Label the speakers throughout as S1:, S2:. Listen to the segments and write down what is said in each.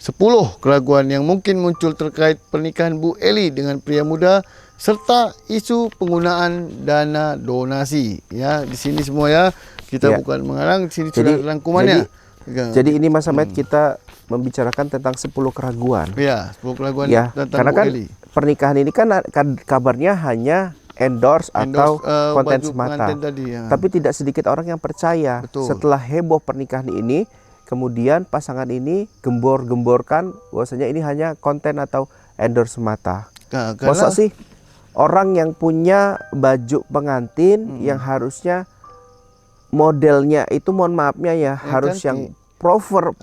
S1: 10 keraguan yang mungkin muncul terkait pernikahan Bu Eli dengan pria muda serta isu penggunaan dana donasi. Ya, di sini semua ya. Kita bukan mengarang, di sini sudah rangkumannya.
S2: Jadi ini Mas Ahmad kita membicarakan tentang 10 keraguan.
S1: Ya, 10 keraguan tentang
S2: karena
S1: Bu
S2: kan
S1: Eli.
S2: Pernikahan ini kan kabarnya hanya endorse atau konten semata.
S1: Tadi, ya.
S2: Tapi tidak sedikit orang yang percaya.
S1: Betul.
S2: Setelah heboh pernikahan ini, kemudian pasangan ini gembor-gemborkan bahwasanya ini hanya konten atau endorse semata. Masa sih orang yang punya baju pengantin yang harusnya modelnya itu, mohon maafnya ya, harus yang proper,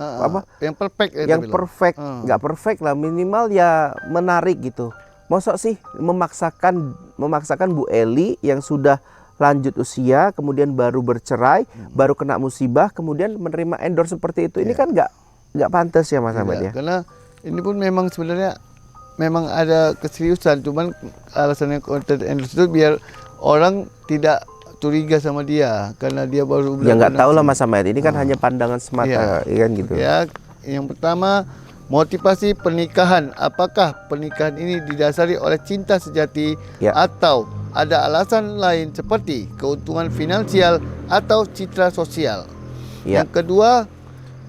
S1: yang perfect,
S2: yang perfect, nggak perfect lah, minimal ya menarik gitu. Masa sih memaksakan Bu Eli yang sudah lanjut usia, kemudian baru bercerai, baru kena musibah, kemudian menerima endorse seperti itu. Ini kan nggak pantas ya Mas Ahmad ya.
S1: Karena ini pun memang sebenarnya memang ada keseriusan, cuman alasannya konten endorse itu biar orang tidak curiga sama dia karena dia baru
S2: ya nggak tahu lah Mas Ahmad, ini kan hanya pandangan semata kan gitu
S1: ya. Yang pertama, motivasi pernikahan. Apakah pernikahan ini didasari oleh cinta sejati atau ada alasan lain seperti keuntungan finansial atau citra sosial? Yang kedua,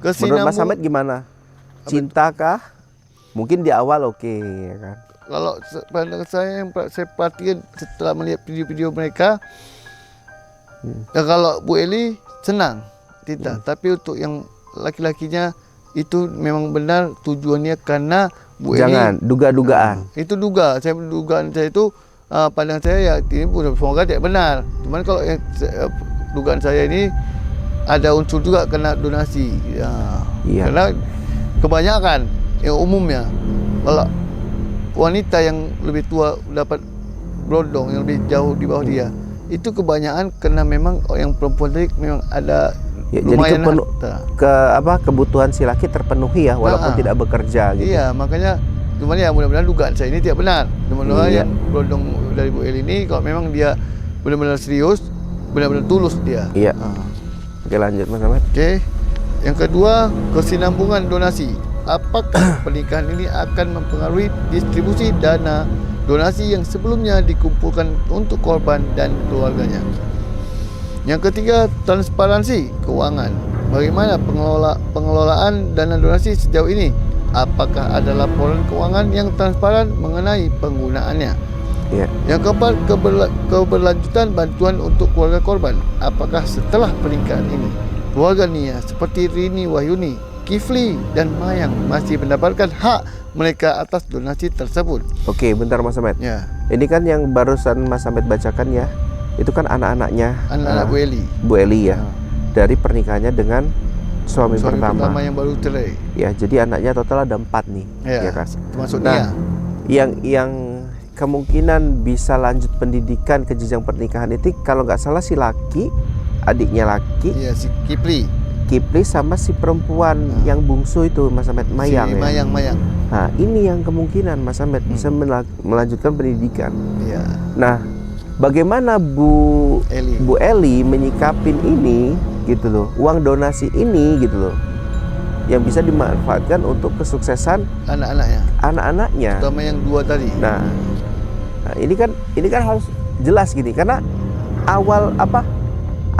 S2: menurut Mas Ahmad gimana? Cintakah? Mungkin di awal ya kan.
S1: Kalau pandangan saya yang saya perhatikan setelah melihat video-video mereka, kalau Bu Eli senang tidak, tapi untuk yang laki-lakinya itu memang benar tujuannya karena Bu Eli.
S2: Jangan duga-dugaan.
S1: Itu dugaan saya itu pandangan saya ya ini semoga tidak benar. Cuman kalau yang dugaan saya ini ada unsur juga kena donasi. Karena kebanyakan yang umumnya kalau wanita yang lebih tua dapat berondong yang lebih jauh di bawah dia, itu kebanyakan karena memang yang perempuan tadi memang ada lumayan
S2: kebutuhan si laki terpenuhi ya walaupun tidak bekerja gitu.
S1: Iya, makanya cuman ya mudah-mudahan dugaan saya ini tidak benar. Mudah-mudahan yang berondong dari Bu Eli ini kalau memang dia benar-benar serius, benar-benar tulus dia.
S2: Iya. Oke, lanjut Mas Ahmad.
S1: Oke. Yang kedua, kesinambungan donasi. Apakah pernikahan ini akan mempengaruhi distribusi dana donasi yang sebelumnya dikumpulkan untuk korban dan keluarganya? Yang ketiga, transparansi keuangan. Bagaimana pengelolaan dana donasi sejauh ini? Apakah ada laporan keuangan yang transparan mengenai penggunaannya? Yang keempat, keberlanjutan bantuan untuk keluarga korban. Apakah setelah pernikahan ini keluarga Nia seperti Rini Wahyuni, Kifli dan Mayang masih mendapatkan hak mereka atas donasi tersebut?
S2: Oke, bentar Mas Ahmad. Ini kan yang barusan Mas Ahmad bacakan ya, itu kan anak-anaknya
S1: Bu Eli.
S2: Bu Eli ya, dari pernikahannya dengan suami pertama
S1: yang baru cerai.
S2: Ya, jadi anaknya total ada 4 nih. Ya kan?
S1: Termasuk Nia.
S2: Yang kemungkinan bisa lanjut pendidikan ke jenjang pernikahan itu kalau nggak salah si laki, adiknya laki.
S1: Iya, si Kipli
S2: sama si perempuan yang bungsu itu Mas Ahmad, Mayang.
S1: Si Mayang.
S2: Nah, ini yang kemungkinan Mas Ahmad bisa melanjutkan pendidikan.
S1: Iya.
S2: Nah, bagaimana Bu Eli menyikapin ini gitu loh, uang donasi ini gitu loh, yang bisa dimanfaatkan untuk kesuksesan anak-anaknya.
S1: Terutama yang 2 tadi.
S2: Nah, ini kan harus jelas gini, karena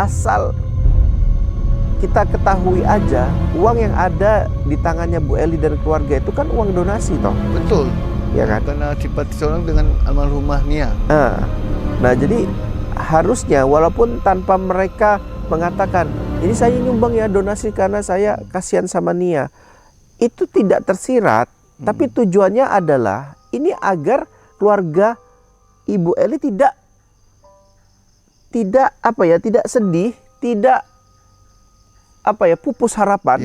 S2: asal kita ketahui aja uang yang ada di tangannya Bu Eli dan keluarga itu kan uang donasi toh.
S1: Betul.
S2: Ya kan?
S1: Karena simpati seorang dengan almarhumah Nia.
S2: Nah, jadi harusnya walaupun tanpa mereka mengatakan ini saya nyumbang ya donasi karena saya kasihan sama Nia, itu tidak tersirat. Tapi tujuannya adalah ini agar keluarga Ibu Eli tidak sedih, tidak pupus harapan.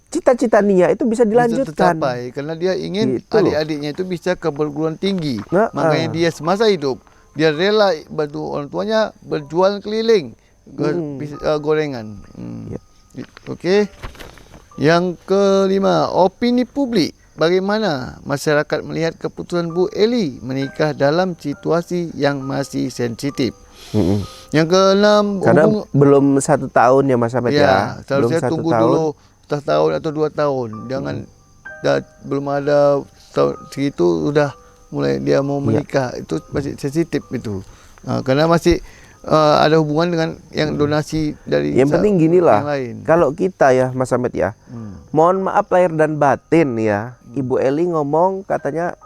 S2: Cita-cita Nia itu bisa dilanjutkan.
S1: Bisa tercapai karena dia ingin adik-adiknya itu bisa ke perguruan tinggi. Makanya dia semasa hidup dia rela bantu orang tuanya berjual keliling gorengan. Oke. Yang kelima, opini publik. Bagaimana masyarakat melihat keputusan Bu Eli menikah dalam situasi yang masih sensitif? Yang keenam,
S2: karena belum 1 tahun ya Mas Ahmad ya.
S1: Seharusnya tunggu dulu 1 tahun atau 2 tahun. Jangan belum ada tahun segitu udah mulai dia mau menikah, itu masih sensitif itu. Karena masih ada hubungan dengan yang donasi dari
S2: yang penting gini lah,
S1: yang lain.
S2: kalau kita ya Mas Ahmed ya, mohon maaf lahir dan batin ya, Ibu Eli ngomong katanya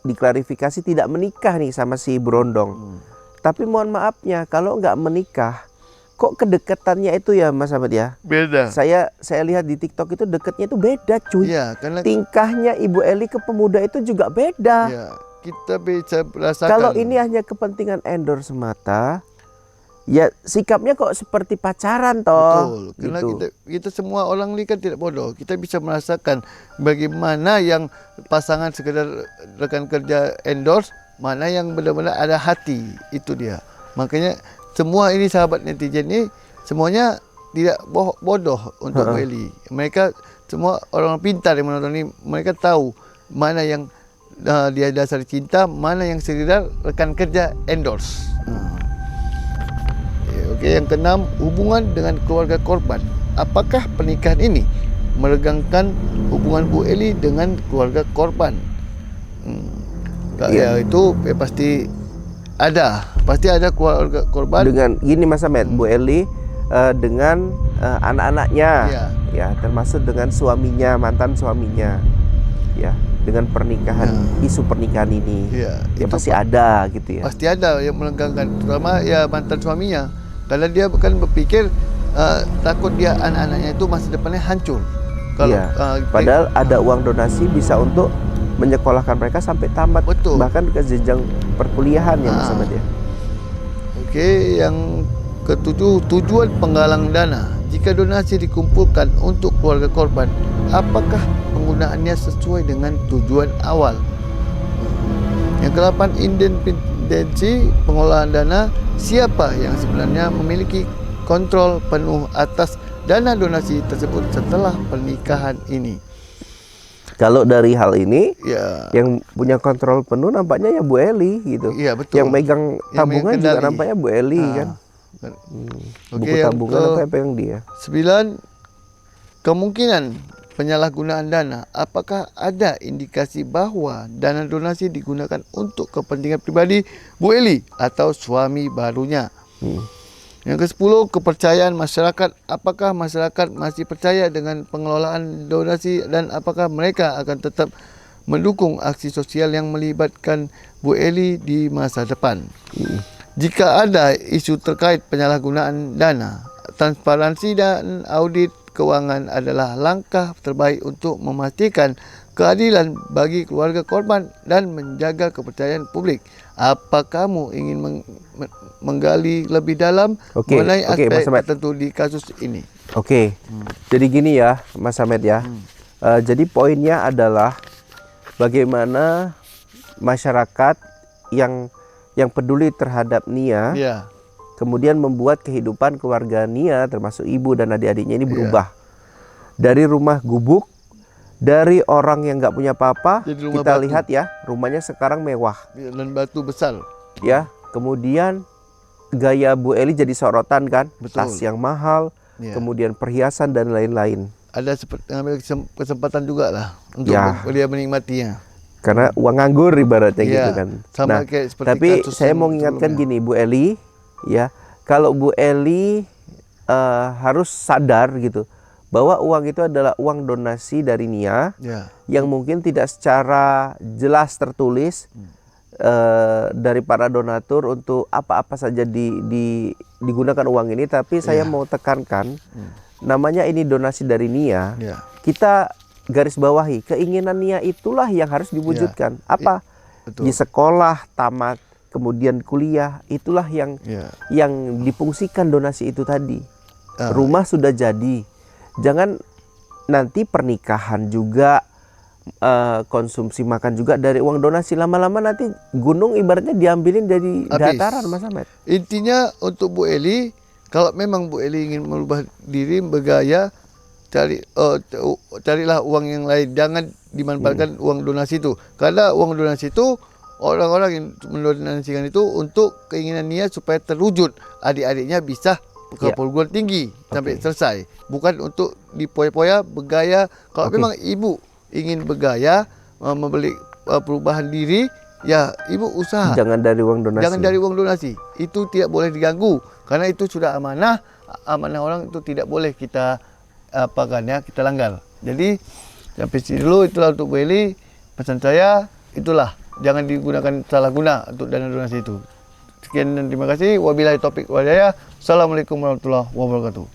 S2: diklarifikasi tidak menikah nih sama si Brondong. Tapi mohon maafnya kalau nggak menikah, kok kedekatannya itu ya Mas Ahmed ya?
S1: Beda.
S2: Saya lihat di TikTok itu dekatnya itu beda cuy.
S1: Iya, karena
S2: tingkahnya Ibu Eli ke pemuda itu juga beda.
S1: ya, kita bisa merasakan.
S2: Kalau ini hanya kepentingan endorse semata, ya sikapnya kok seperti pacaran toh.
S1: Betul, karena
S2: gitu.
S1: kita semua orang ini kan tidak bodoh. Kita bisa merasakan bagaimana yang pasangan sekedar rekan kerja endorse, mana yang benar-benar ada hati, itu dia. Makanya semua ini sahabat netizen ini semuanya tidak bodoh untuk Bu Eli. Mereka semua orang pintar yang menonton ini, mereka tahu mana yang dia dasar cinta, mana yang sekedar rekan kerja endorse. Oke, yang keenam, hubungan dengan keluarga korban. Apakah pernikahan ini meregangkan hubungan Bu Eli dengan keluarga korban? Ya itu pasti ada keluarga korban.
S2: Dengan gini Mas Ahmed, Bu Eli dengan anak-anaknya, ya termasuk dengan suaminya, mantan suaminya, ya dengan pernikahan, isu pernikahan ini, ya pasti ada gitu ya.
S1: Pasti ada yang meregangkan, terutama ya mantan suaminya. Karena dia bukan berpikir takut dia anak-anaknya itu masa depannya hancur. Kalau,
S2: padahal ada uang donasi bisa untuk menyekolahkan mereka sampai tamat, bahkan ke jenjang perkuliahan ya Mas Ahmed ya.
S1: Oke, yang ketujuh, tujuan penggalang dana. Jika donasi dikumpulkan untuk keluarga korban, apakah penggunaannya sesuai dengan tujuan awal? Yang kedelapan, independensi pengelolaan dana. Siapa yang sebenarnya memiliki kontrol penuh atas dana donasi tersebut setelah pernikahan ini?
S2: Kalau dari hal ini, yang punya kontrol penuh nampaknya ya Bu Eli gitu.
S1: Iya, betul.
S2: Yang megang tabungan juga nampaknya Bu Eli kan. Buku tabungan apa pegang dia.
S1: 9. Kemungkinan penyalahgunaan dana. Apakah ada indikasi bahwa dana donasi digunakan untuk kepentingan pribadi Bu Eli atau suami barunya? Yang ke-10, kepercayaan masyarakat. Apakah masyarakat masih percaya dengan pengelolaan donasi dan apakah mereka akan tetap mendukung aksi sosial yang melibatkan Bu Eli di masa depan? Jika ada isu terkait penyalahgunaan dana, transparansi dan audit keuangan adalah langkah terbaik untuk memastikan keadilan bagi keluarga korban dan menjaga kepercayaan publik. Apa kamu ingin menggali lebih dalam mengenai aspek tertentu di kasus ini?
S2: Jadi gini ya Mas Ahmed ya. Jadi poinnya adalah bagaimana masyarakat yang peduli terhadap Nia, kemudian membuat kehidupan keluarga Nia termasuk ibu dan adik-adiknya ini berubah. Dari rumah gubuk, dari orang yang nggak punya apa-apa, kita lihat ya rumahnya sekarang mewah
S1: dan batu besar.
S2: Ya, kemudian gaya Bu Eli jadi sorotan kan, tas yang mahal, kemudian perhiasan dan lain-lain.
S1: Ada ngambil kesempatan juga lah untuk dia menikmatinya.
S2: Karena uang nganggur ibaratnya gitu kan.
S1: Sama kayak seperti
S2: tapi saya mau ingatkan gini Bu Eli, ya kalau Bu Eli harus sadar gitu bahwa uang itu adalah uang donasi dari Nia yang mungkin tidak secara jelas tertulis dari para donatur untuk apa-apa saja digunakan uang ini, tapi saya mau tekankan namanya ini donasi dari Nia. Kita garis bawahi keinginan Nia itulah yang harus diwujudkan. Apa? Di sekolah tamat, kemudian kuliah, itulah yang difungsikan donasi itu tadi. Rumah sudah jadi. Jangan nanti pernikahan juga, konsumsi makan juga dari uang donasi. Lama-lama nanti gunung ibaratnya diambilin dari dataran Mas Ahmed.
S1: Intinya untuk Bu Eli, kalau memang Bu Eli ingin merubah diri, bergaya, carilah uang yang lain. Jangan dimanfaatkan uang donasi itu. Karena uang donasi itu orang-orang yang mendonasikan itu untuk keinginan Nia supaya terwujud. Adik-adiknya bisa ke perguruan tinggi sampai selesai. Bukan untuk dipoya-poya, bergaya. Kalau memang ibu ingin bergaya membeli perubahan diri, ya ibu usaha.
S2: Jangan dari uang donasi.
S1: Jangan dari uang donasi. Itu tidak boleh diganggu karena itu sudah amanah. Amanah orang itu tidak boleh kita kita langgar. Jadi sampai sini dulu, itulah untuk Bu Eli. Pesan saya itulah, jangan digunakan salah guna untuk dana donasi itu. Sekian dan terima kasih. Wabillahi taufik wal hidayah. Assalamualaikum warahmatullahi wabarakatuh.